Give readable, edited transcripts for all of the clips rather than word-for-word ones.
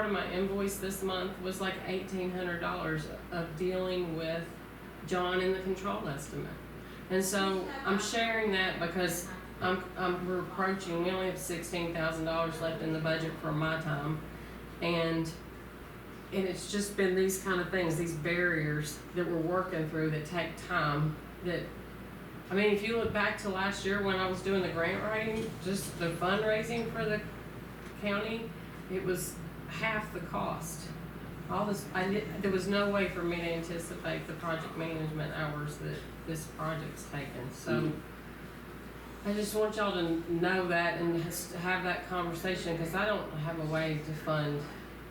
part of my invoice this month was like $1,800 of dealing with John and the control estimate. And so I'm sharing that because we're approaching, we only have $16,000 left in the budget for my time. And it's just been these kind of things, these barriers that we're working through that take time. That, I mean, if you look back to last year when I was doing the grant writing, just the fundraising for the county, it was half the cost. All this, there was no way for me to anticipate the project management hours that this project's taken. So I just want y'all to know that and just have that conversation, because I don't have a way to fund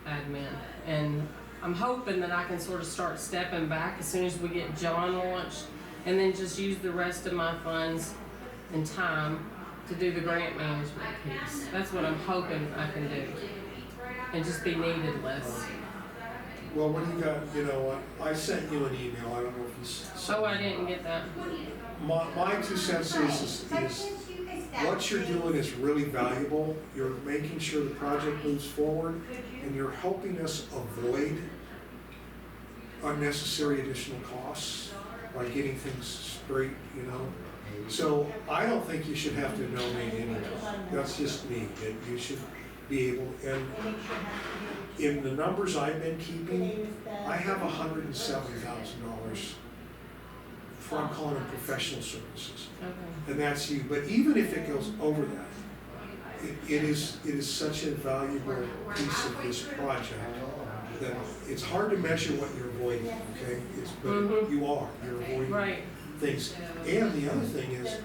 admin. And I'm hoping that I can sort of start stepping back as soon as we get John launched, and then just use the rest of my funds and time to do the grant management piece. That's what I'm hoping I can do, and just be needed less. Well, when you got, you know, I sent you an email, I don't know if you saw. Oh, I didn't get that. My 2 cents is what you're doing is really valuable. You're making sure the project moves forward, and you're helping us avoid unnecessary additional costs by getting things straight, you know. So I don't think you should have to donate anything. That's just me. You should be able, and in the numbers I've been keeping, I have $107,000 for, I'm calling it professional services. Okay. And that's you. But even if it goes over that, it is such a valuable piece of this project that it's hard to measure what you're avoiding, okay? But you're avoiding things. And the other thing is,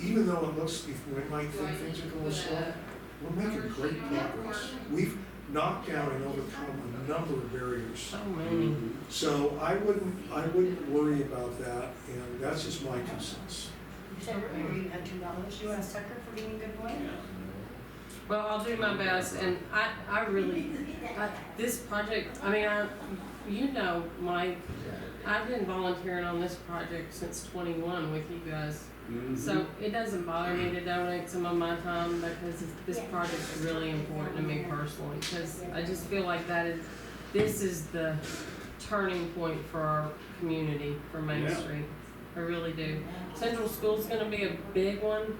even though it looks, we might think things are going slow, we're making great progress. We've knocked down and overcome a number of barriers. So many. So I wouldn't worry about that, and that's just my 2 cents. So you got $2. You want a sucker for being a good boy? Well, I'll do my best, and I really, this project, I mean, you know, Mike, I've been volunteering on this project since 21 with you guys. So it doesn't bother me to donate some of my time, because this project's really important to me personally, because I just feel like this is the turning point for our community, for Main Street. I really do. Central School's gonna be a big one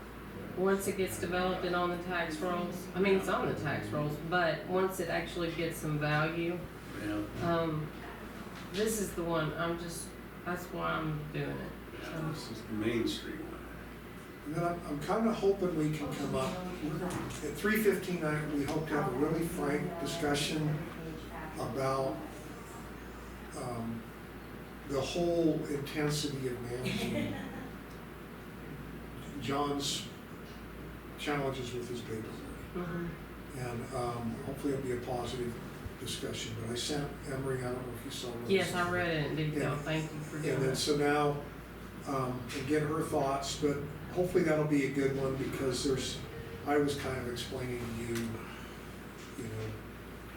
once it gets developed and on the tax rolls. I mean, it's on the tax rolls, but once it actually gets some value, this is the one. That's why I'm doing it. So. This is the Main Street one. And then I'm kind of hoping we can come up, at 3:15, we hope to have a really frank discussion about the whole intensity of managing John's challenges with his paperwork. And hopefully it'll be a positive discussion. But I sent Emery, I don't know if you saw it. Yes, I read it in detail. Thank you for doing And then that. so now, and get her thoughts, but hopefully that'll be a good one, because I was kind of explaining to you, you know,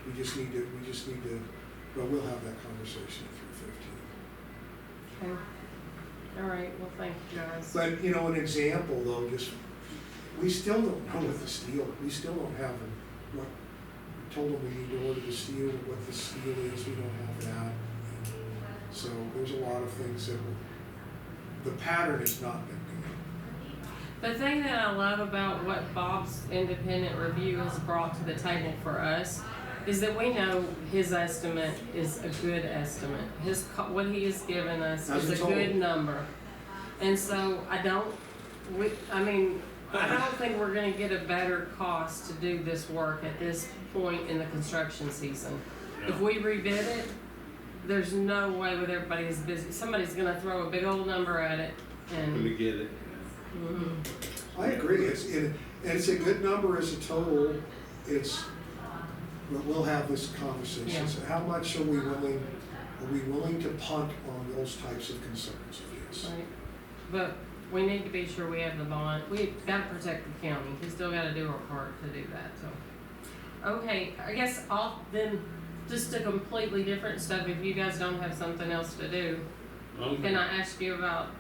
we just need to, well, we'll have that conversation at 3:15. Okay. All right. Well, thank you guys. But, you know, an example though, just, we still don't know what the steel, we still don't have what, we told them we need to order the steel, what the steel is, we don't have that. And so there's a lot of things that, the pattern has not been good. The thing that I love about what Bob's independent review has brought to the table for us is that we know his estimate is a good estimate. What he has given us is a good number. And so I don't think we're gonna get a better cost to do this work at this point in the construction season. If we rebid it, there's no way with everybody is busy. Somebody's gonna throw a big old number at it and. We get it. I agree, it's a good number as a total, but we'll have this conversation. Yeah. So how much are we willing to punt on those types of concerns, I guess? Right. But we need to be sure we have the bond. We've got to protect the county. We still got to do our part to do that. So, okay, I guess then just a completely different stuff. If you guys don't have something else to do, can I ask you about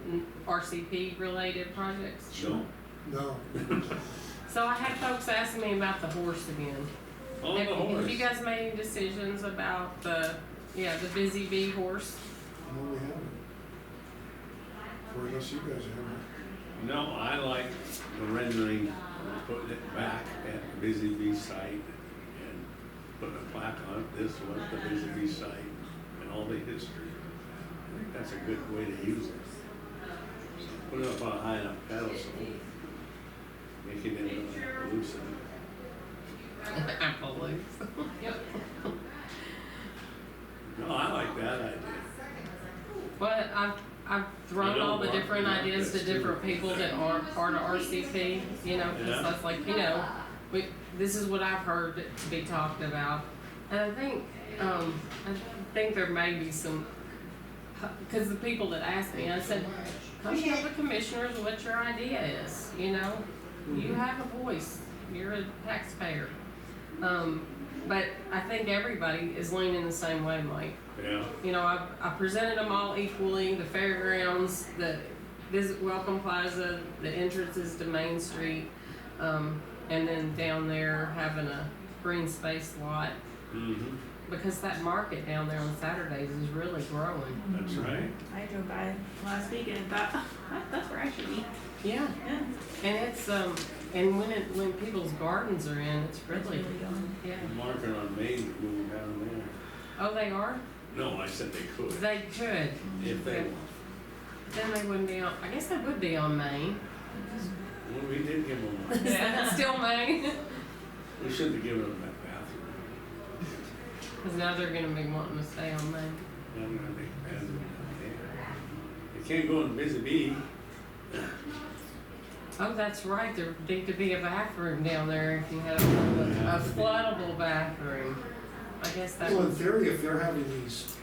RCP related projects? Sure. No. So I had folks asking me about the horse again. On the horse. Have you guys made any decisions about the Busy Bee horse? No, we haven't. Or unless you guys haven't. No, I like the rendering, putting it back at the Busy Bee site and putting a plaque on it, this was the Busy Bee site and all the history. I think that's a good way to use it. So put it up on a high enough pedestal, make it into a lucid. Applewood. No, I like that idea. Well, I've thrown all the different ideas to different people that aren't part of RCP, you know, because Yeah. that's like, you know, this is what I've heard to be talked about. And I think there may be some, because the people that asked me, I said, come tell the commissioners what your idea is, you know? You have a voice, you're a taxpayer. But I think everybody is leaning the same way, Mike. Yeah. You know, I presented them all equally, the fairgrounds, the Visit Welcome Plaza, the entrances to Main Street, and then down there having a green space lot, Mm-hmm. because that market down there on Saturdays is really growing. That's right. I drove by last week and thought, "Oh, that's where I should be." Yeah, Yeah. and it's, and when people's gardens are in, it's really, yeah. The market on Main moving down there. Oh, they are? No, I said they could. They could. If they, Then they wouldn't be on, I guess they would be on Main. well, we did give them one. Is that still Main? We shouldn't have given them that bathroom. Because now they're gonna be wanting to stay on Main. Yeah, I'm gonna make a bathroom down there. They can't go in Busy Bee. Oh, that's right, there need to be a bathroom down there if you had a floodable bathroom. I guess that Well, in was, theory, if they're having these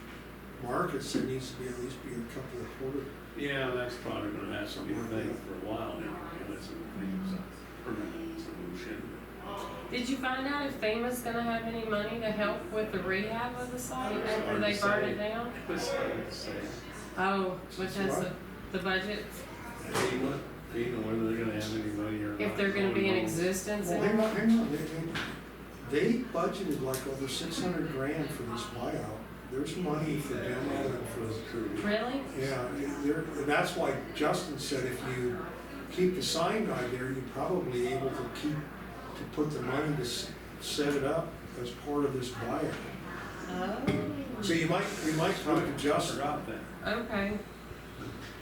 markets, there needs to be at least be a couple of porta. Yeah, that's probably gonna have to be a thing for a while anyway, unless we think it's a permanent solution. did you find out if FEMA's gonna have any money to help with the rehab of the site after they burn it down? It's hard to say. Oh, which has the budget, FEMA, whether they're gonna have any money or not. if they're gonna be in existence? Well, hang on, they budgeted like over 600 grand for this buyout. There's money for demo and for, Really? yeah, and that's why Justin said if you keep the sign guy there, you're probably able to put the money to set it up as part of this buyout. Oh, So we might talk to Justin, Forgot that. okay.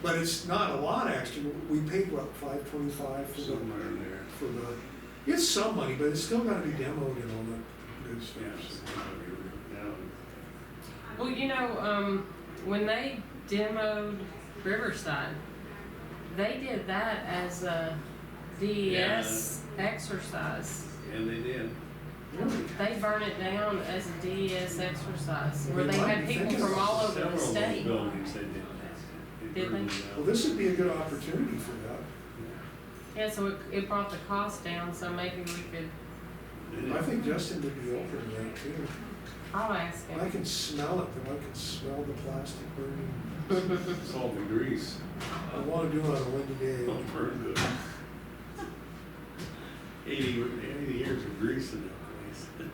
but it's not a lot extra. We paid what, $525 Somewhere in there. for the, it's some money, but it's still gotta be demoed and all that good Yeah. stuff. Well, you know, when they demoed Riverside, they did that as a DES exercise. And they did. They burn it down as a DES exercise, where They they might had be people thinking from all over Several the of those state. buildings they did that. Did they? burned it Well, out. this would be a good opportunity for that. Yeah, so it brought the cost down, so maybe we could, I think Justin would be open to that too. I'll ask I him. can smell it, and I can smell the plastic burning. Salt and grease. I wanna do it on a windy day. Don't burn good. 80 years of grease in that place.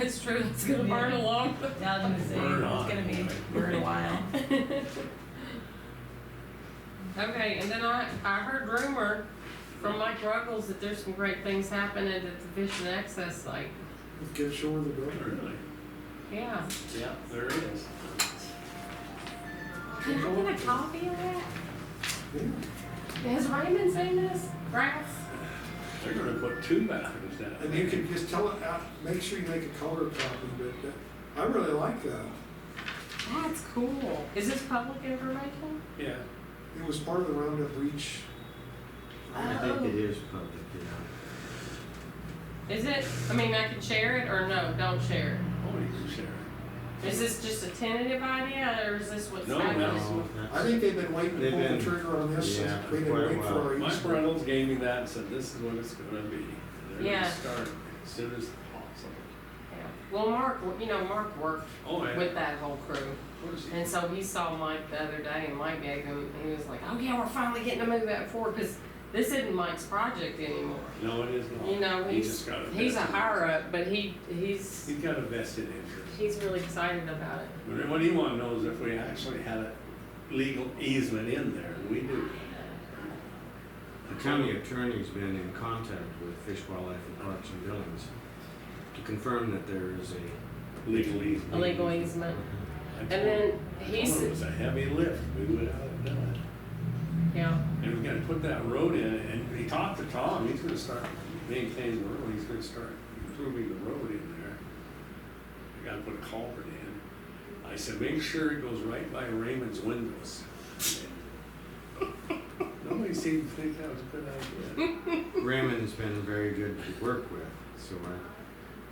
It's true, it's gonna burn a long. Yeah, I was gonna say, Burn it's on. gonna be burn a while. Okay, and then I heard rumor from Mike Ruggles that there's some great things happening at the Fish and Access site. Get shore of the building. Really? Yeah. Yeah, there is. Can I get a copy of that? Yeah. Has Raymond seen this? Grass? They're gonna put 2 bathrooms down. And you can just tell it, make sure you make a color copy, but I really like that. That's cool. Is this public information? Yeah. It was part of the Roundup Reach. I think it is public, yeah. Is it? I mean, I can share it or no, don't share Oh, you can share it. it. Is this just a tentative idea or is this what's No, happening? No, I that's- think they've been waiting to They've pull the been- trigger on this, yeah, they've been for quite a waiting for while. our Mike easement. Reynolds gave me that and said, this is what it's gonna be. And they're Yeah. gonna start as soon as possible. Yeah. Well, Mark worked Oh, yeah. with that whole crew. Of course he- And so he saw Mike the other day and Mike gave him, he was like, oh yeah, we're finally getting to move that forward. Cause this isn't Mike's project anymore. No, it is not. You know, He he's just got a a vested- higher up, but he's He's got a vested interest. he's really excited about it. But what he wanna know is if we actually had a legal easement in there, and we do. The county attorney's been in contact with Fish, Wildlife, and Parks and Buildings to confirm that there is a Legal easement. A legal easement. I And told then him- I told he's him it was a heavy lift, we would have done it. yeah. And we gotta put that road in, and he talked to Tom, he's gonna start maintaining the road, he's gonna start improving the road in there. We gotta put a culvert in. I said, make sure it goes right by Raymond's windows. Nobody seemed to think that was a good idea. Raymond's been very good to work with, so I'm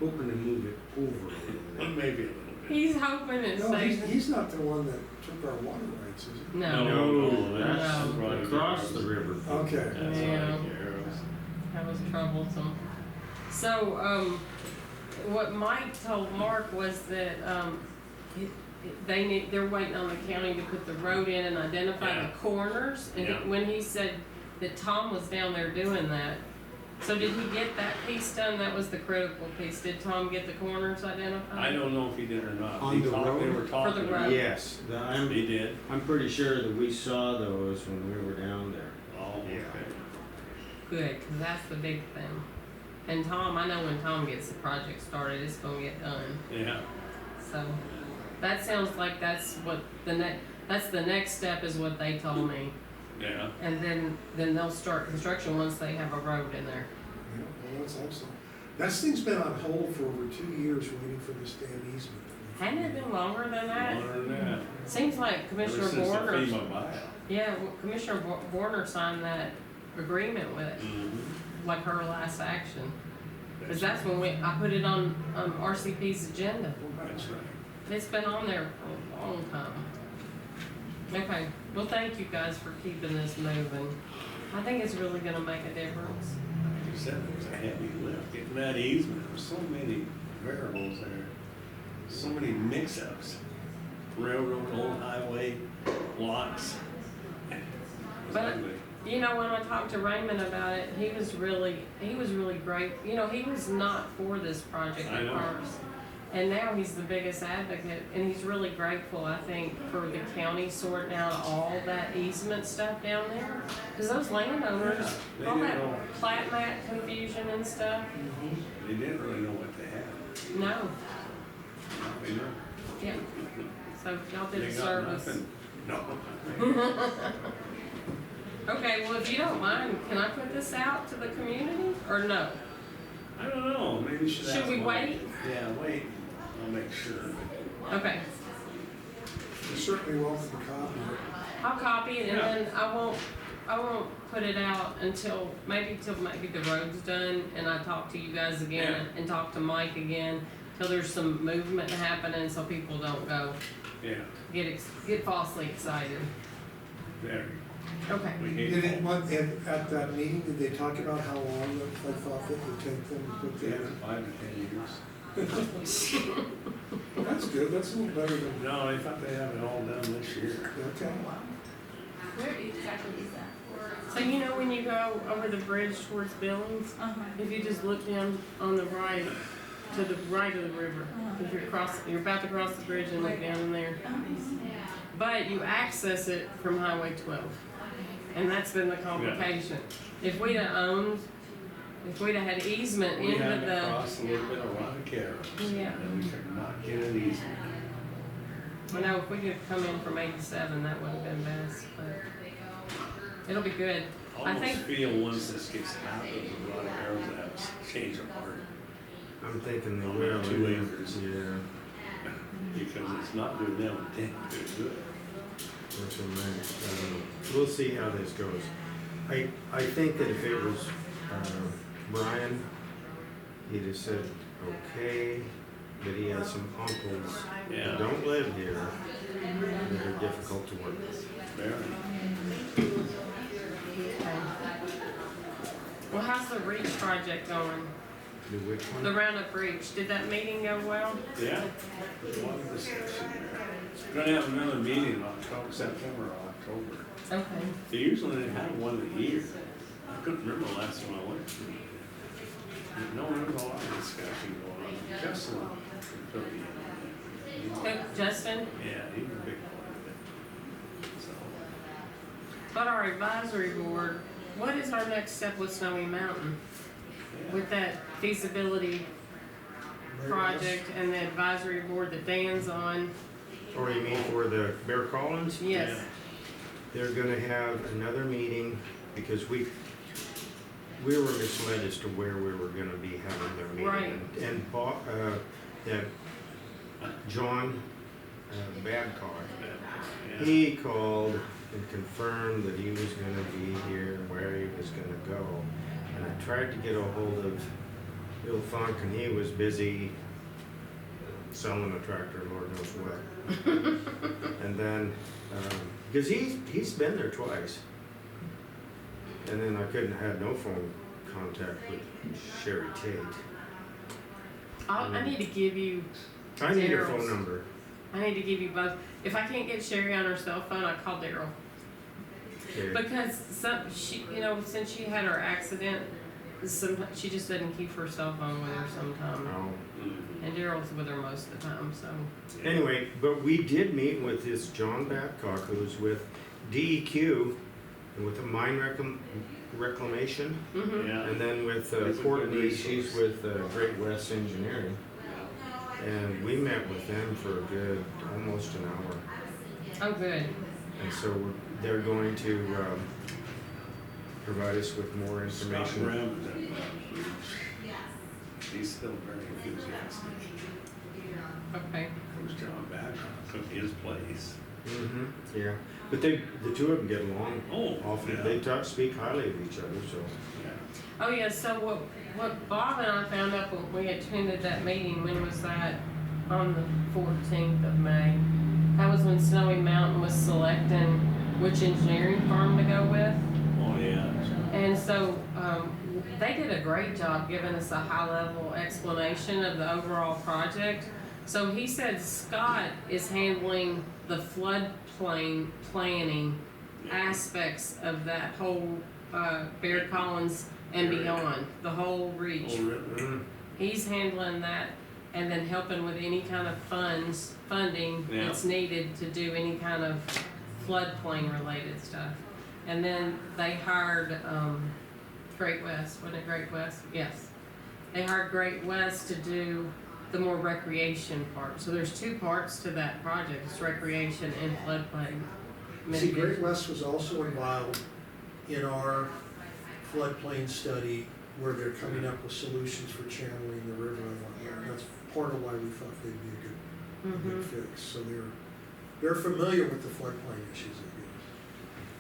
hoping to move it over a little Well, bit. maybe a little bit. He's hoping it's No, safe. he's not the one that took our water rights, is he? No. No, that's No. across the river. Okay. That's all Yeah. I care. That was troublesome. So, what Mike told Mark was that, they're waiting on the county to put the road in and identify Yeah. the corners. And Yeah. when he said that Tom was down there doing that, so did he get that piece done? That was the critical piece. Did Tom get the corners identified? I don't know if he did or not. On He the thought they road? were talking For the about road. it. Yes, He did. I'm pretty sure that we saw those when we were down there. Oh, okay. Good, because that's the big thing. And Tom, I know when Tom gets the project started, it's gonna get done. Yeah. So, that sounds like that's what that's the next step is what they told me. Yeah. And then they'll start construction once they have a road in there. Yeah, well, that's awesome. That thing's been on hold for over 2 years waiting for this damn easement. Hadn't it been longer than that? Longer than that. Seems like Ever Commissioner since the Warner, FEMA buyout. yeah, well, Commissioner Warner signed that agreement with it, Mm-hmm. like her last action. Cause that's when I put it on RCP's agenda. That's right. It's been on there for a long time. Okay, well, thank you guys for keeping this moving. I think it's really gonna make a difference. Like you said, it was a heavy lift. Getting that easement, there were so many variables there. So many mix-ups. Railroad, old highway, lots. It was But- ugly. You know, when I talked to Raymond about it, he was really great. You know, he was not for this project I at know. first. And now he's the biggest advocate, and he's really grateful, I think, for the county sorting out all that easement stuff down there. Cause those landowners, Yeah, they all didn't that know. plat map confusion and stuff, They didn't really know what they had. no, Now they know. yeah. So y'all did They a got service. nothing. No. Okay, well, if you don't mind, can I put this out to the community, or no? I don't know, maybe we should ask Should we Mike. wait? Yeah, wait. I'll make sure. Okay, You're certainly welcome to copy it. I'll copy it and Yeah. then I won't put it out until maybe the road's done and I talk to you guys again Yeah. and talk to Mike again, till there's some movement happening so people don't go Yeah, get falsely excited. there. Okay. We hate Did that. anyone, at that meeting, did they talk about how long they thought it would take them to put Yeah, that? 5 to 10 years. Well, that's good, that's a little better than, No, I thought they had it all done this year. okay. Where exactly is that? So you know when you go over the bridge towards Billings, if you just look down on the right, to the right of the river, if you're about to cross the bridge and look down in there. But you access it from Highway 12. And that's been the complication. If we'd have had easement We into had to the, cross a little bit of Ronicaro. Yeah. And we could not get an easement. I know if we could come in from 87, that would have been best, but it'll be good. I I almost think, feel once this gets happened, the Ronicaros will have to change of heart. I'm thinking they On will. that 2 acres. Yeah, Because it's not doing them a damn good. that's what I don't know. We'll see how this goes. I think that if it was, Brian, he'd have said, okay, but he has some uncles Yeah. that don't live here that are difficult to work with. Very. well, how's the Reach project going? Do which one? The Roundup Reach, did that meeting go well? Yeah. There's a lot of discussion there. We're gonna have another meeting in October, September or October. Okay. They usually have one a year. I couldn't remember the last time I went. No, there was a lot of discussion going on. Justin took me in. Justin? Yeah, he was a big part of it. So, But our advisory board, what is our next step with Snowy Mountain? yeah. With that feasibility project and the advisory board that Dan's on? Or you mean for the Bear Collins? Yes. They're gonna have another meeting because we were misled as to where we were gonna be having their meeting. Right. And that John Babcock, Yeah. he called and confirmed that he was gonna be here and where he was gonna go. And I tried to get a hold of Bill Funk and he was busy selling a tractor, Lord knows what. And then, because he's been there twice. And then I had no phone contact with Sherry Tate. I need to give you, I need a Daryl's. phone number. I need to give you both. If I can't get Sherry on her cell phone, I call Daryl. Okay. Because she, since she had her accident, she just doesn't keep her cell phone with her sometimes. Oh. Mhm. And Daryl's with her most of the time, so. Anyway, but we did meet with this John Babcock, who's with DEQ, and with the mine reclamation, Mm-hmm. Yeah. and then with He's a good Courtney, resource. she's with Great West Engineering. And we met with them for a good, almost an hour. Oh, good. And so they're going to provide us with more Scott information. Graham is in that. He's still very enthusiastic. Okay. It was John Babcock took his place. Mm-hmm, yeah. But the two of them get along Oh, often. yeah. They speak highly of each other, so. Yeah. Oh, yeah, so what Bob and I found out when we attended that meeting, when was that? On the 14th of May. That was when Snowy Mountain was selecting which engineering firm to go with. Oh, yeah. And so, they did a great job giving us a high-level explanation of the overall project. So he said Scott is handling the floodplain planning aspects of that whole, Bear Collins and beyond, the whole reach. Oh, really? Mm. He's handling that and then helping with any kind of funding Yeah. that's needed to do any kind of floodplain related stuff. And then they hired, Great West, wasn't it Great West? Yes. They hired Great West to do the more recreation part. So there's two parts to that project, it's recreation and floodplain See, Great mitigation. West was also involved in our floodplain study where they're coming up with solutions for channeling the river and whatnot. That's part of why we thought they'd be a good Mhm. fix. So they're familiar with the floodplain issues, I guess.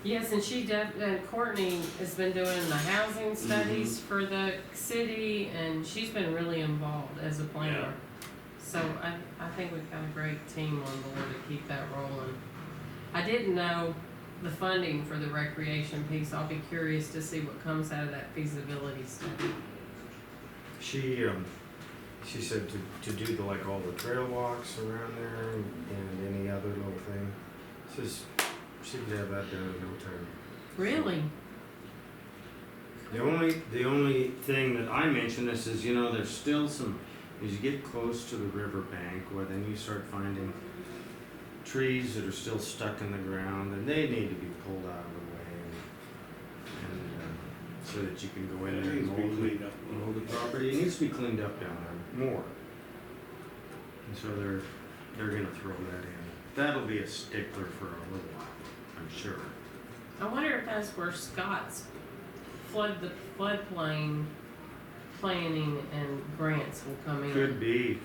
Yes, and Courtney has been doing the housing studies for the city, and she's been really involved as a planner. So I think we've got a great team on board to keep that rolling. I didn't know the funding for the recreation piece. I'll be curious to see what comes out of that feasibility study. She said to do all the trail walks around there and any other little thing. Says she could have that done in no time. Really? The only thing that I mentioned this is, there's still some, as you get close to the riverbank, where then you start finding trees that are still stuck in the ground, and they need to be pulled out of the way, and so that you can go in It there needs and to be cleaned up. mow the property. It needs to be cleaned up down there more. And so they're gonna throw that in. That'll be a stickler for a little while, I'm sure. I wonder if that's where Scott's floodplain planning and grants will come in. Could be.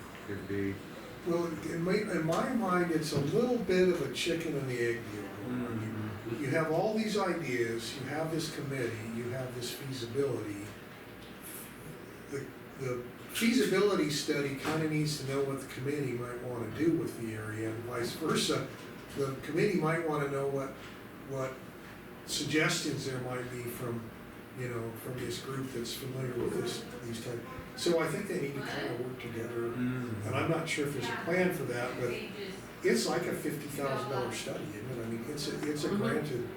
Well, in my mind, it's a little bit of a chicken and the egg deal. Mm-hmm. You have all these ideas, you have this committee, you have this feasibility. The feasibility study kind of needs to know what the committee might want to do with the area and vice versa. The committee might want to know what suggestions there might be from this group that's familiar with these types. So I think they need to kind of work together. And I'm not sure if there's a plan for that, but it's like a $50,000 study, isn't it? I mean, it's a Mhm. granted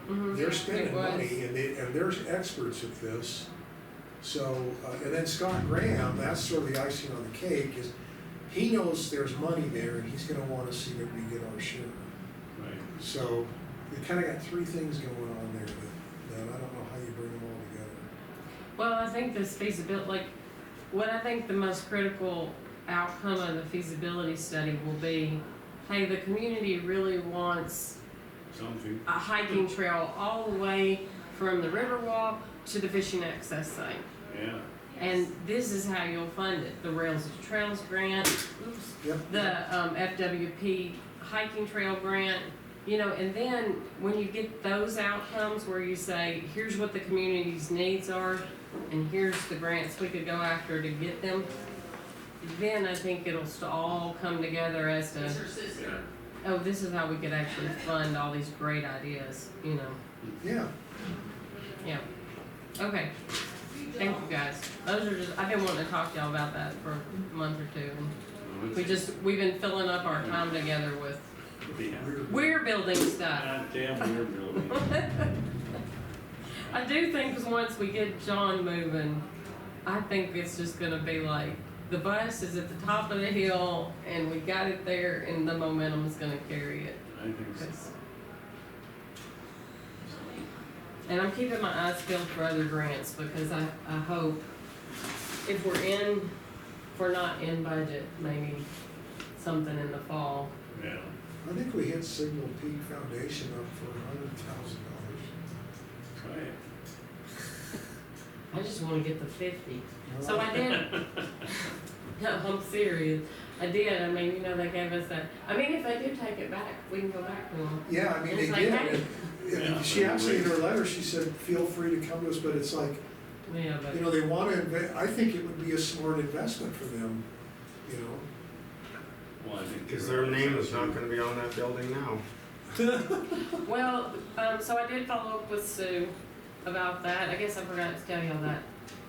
Mhm. They're spending It was. money and they're experts at this. So, and then Scott Graham, that's sort of the icing on the cake, is he knows there's money there and he's gonna wanna see that we get our share. Right. So, we kinda got three things going on there that I don't know how you bring them all together. Well, I think this feasibility, like, what I think the most critical outcome of the feasibility study will be, hey, the community really wants Something. a hiking trail all the way from the Riverwalk to the fishing access site. Yeah. And this is how you'll fund it, the Rails to Trails grant, oops, Yep. the FWP hiking trail grant, you know, and then when you get those outcomes where you say, here's what the community's needs are, and here's the grants we could go after to get them, then I think it'll all come together as to, Yeah. oh, this is how we could actually fund all these great ideas, you know, Yeah, yeah. Okay, thank you guys. Those are just, I've been wanting to talk to y'all about that for a month or two. And we've been filling up our time together with, Yeah. we're building stuff. God damn, we're building. I do think 'cause once we get John moving, I think it's just gonna be like, the bus is at the top of the hill and we got it there and the momentum's gonna carry it. I think so. 'Cause- And I'm keeping my eyes peeled for other grants because I hope if we're not in budget, maybe something in the fall. Yeah. I think we hit Signal Peak Foundation up for $100,000. Try it. I just wanna get the 50. So I did. No, I'm serious. I did. I mean, you know, they gave us that. I mean, if they do take it back, we can go back to them. Yeah, I mean, they It's like, did. hey. And she actually, in her letter, she said, feel free to come to us, but it's like, Yeah, but you know, they wanna I think it would be a smart investment for them, you know? Well, I think. Because you're their right. name is not gonna be on that building now. well, so I did follow up with Sue about that. I guess I forgot to tell y'all that.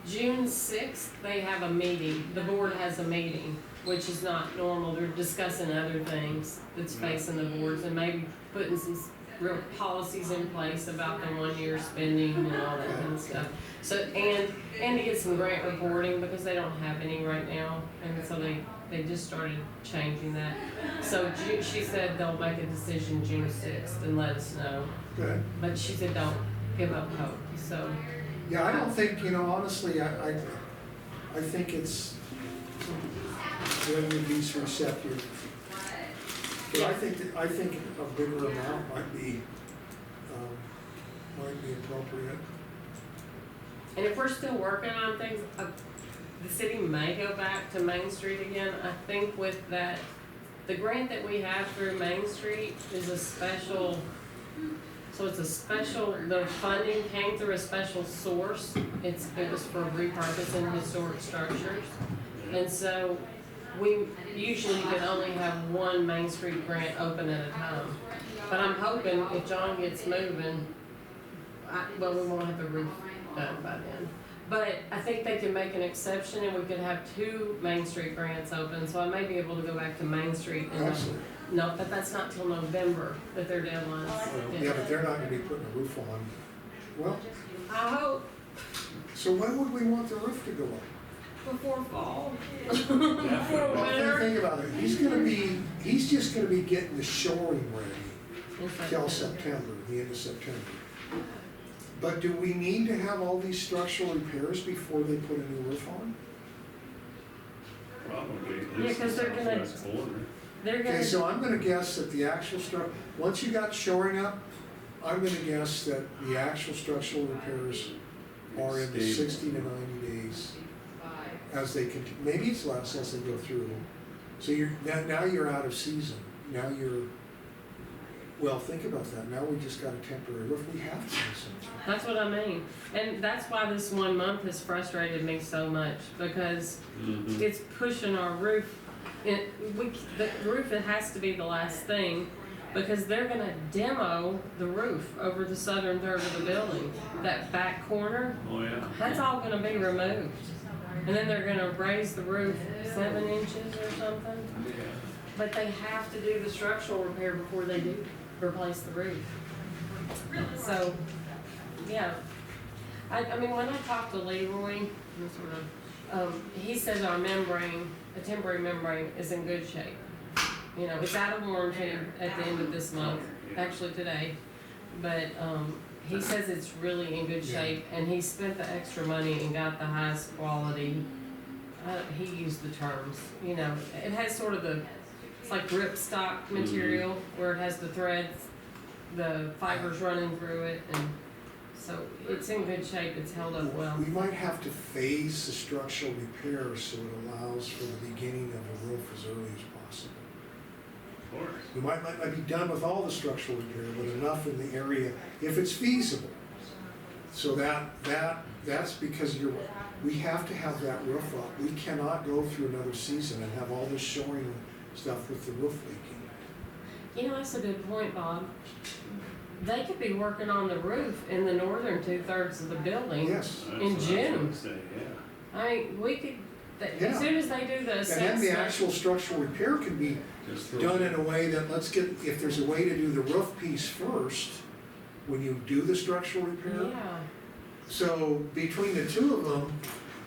June 6th, they have a meeting. The board has a meeting, which is not normal. They're discussing other things that's facing the boards and maybe putting some real policies in place about the 1 year spending and all that kind of stuff. So, and to get some grant reporting because they don't have any right now. And so they just started changing that. So she said they'll make a decision June 6th and let us know. Good. But she said don't give up hope, so. Yeah, I don't think, you know, honestly, I think it's when the least receptive. But I think a bigger amount might be appropriate. And if we're still working on things, the city may go back to Main Street again. I think with that, the grant that we have through Main Street is a special, so it's a special, the funding came through a special source. It was for repurposing historic structures. And so we usually can only have one Main Street grant open at a time. But I'm hoping if John gets moving, well, we won't have the roof done by then. But I think they can make an exception and we could have 2 Main Street grants open, so I may be able to go back to Main Street and, Excellent. no, but that's not till November that their deadline is. Yeah, but they're not gonna be putting a roof on. Well, I hope so when would we want the roof to go up? before fall. Definitely. Before Well, winter. think about it, he's just gonna be getting the shoring ready till September, the end of September. But do we need to have all these structural repairs before they put a new roof on? Probably, at Yeah, least 'cause the they're gonna- southwest corner. They're Okay, gonna, so I'm gonna guess that the actual once you got shoring up, I'm gonna guess that the actual structural repairs are in the Stable. 60 to 90 days as they continue, maybe it's less as they go through. So now you're out of season, well, think about that, now we just got a temporary roof, we have to do something. that's what I mean. And that's why this 1 month has frustrated me so much, because Mhm. it's pushing our roof. The roof, it has to be the last thing, because they're gonna demo the roof over the southern third of the building. That back corner, Oh, yeah. that's all gonna be removed. And then they're gonna raise the roof 7 inches or something. Yeah. But they have to do the structural repair before they do replace the roof. So, yeah. I mean, when I talked to Leroy, he says our membrane, a temporary membrane, is in good shape. You know, it's out of warranty at the end of this month, actually today. But, he says it's really in good Yeah. shape, and he spent the extra money and got the highest quality. He used the terms, you know, it has sort of it's like ripstock material, where it has the threads, the fibers running through it, and so it's in good shape, it's held up well. We might have to phase the structural repair so it allows for the beginning of a roof as early as possible. Of course. We might not be done with all the structural repair, but enough in the area, if it's feasible. So that's because we have to have that roof up. We cannot go through another season and have all this shoring stuff with the roof leaking. You know, that's a good point, Bob. They could be working on the roof in the northern 2/3 of the building. Yes, That's In what I was June. gonna say, yeah. I mean, we could, Yeah. as soon as they do the and then assessment. the actual structural repair can be Just throw done it. in a way that if there's a way to do the roof piece first, when you do the structural repair. Yeah, So between the two of them,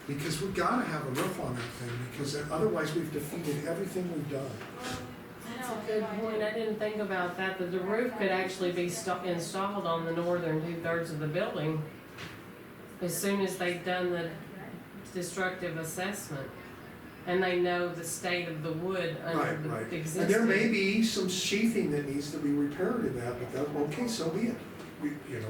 because we gotta have a roof on that thing, because otherwise we've defeated everything we've done. that's a good point, I didn't think about that the roof could actually be installed on the northern 2/3 of the building as soon as they've done the destructive assessment, and they know the state of the wood under Right. the And existing. there may be some sheathing that needs to be repaired in that, but okay, so be it. You know.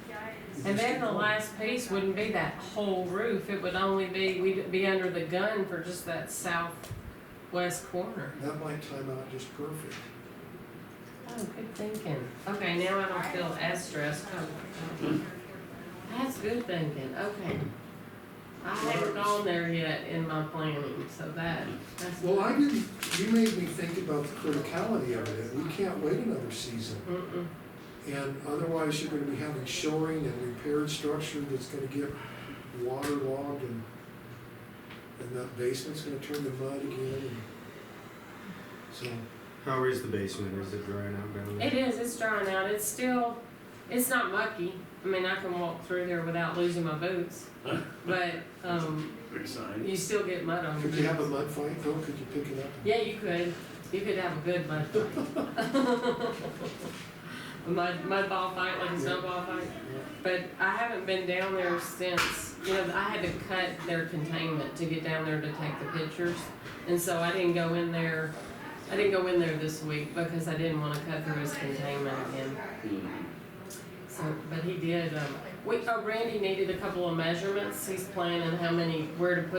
we And just then keep the going. last piece wouldn't be that whole roof, it would only be, we'd be under the gun for just that southwest corner. That might time out just perfect. Oh, good thinking. Okay, now I don't feel as stressed. Oh, that's good thinking, okay. I haven't gone there yet in my planning, so that's. Well, you made me think about the criticality of it. We can't wait another season. Mm-mm. And otherwise, you're gonna be having shoring and repaired structure that's gonna get waterlogged and that basement's gonna turn to mud again. And so, How is the basement? Is it drying out down there? It is, it's drying out, it's still, it's not mucky. I mean, I can walk through there without losing my boots, but, Good sign. you still get mud on your could you have a boots. mud fight though? Could you pick it up? Yeah, you could have a good mud fight. A mud ball fight, like a snowball fight. But I haven't been down there since, you know, I had to cut their containment to get down there to take the pictures. And so I didn't go in there this week because I didn't wanna cut through his containment again. So, but he did, Randy needed a couple of measurements, he's planning where to put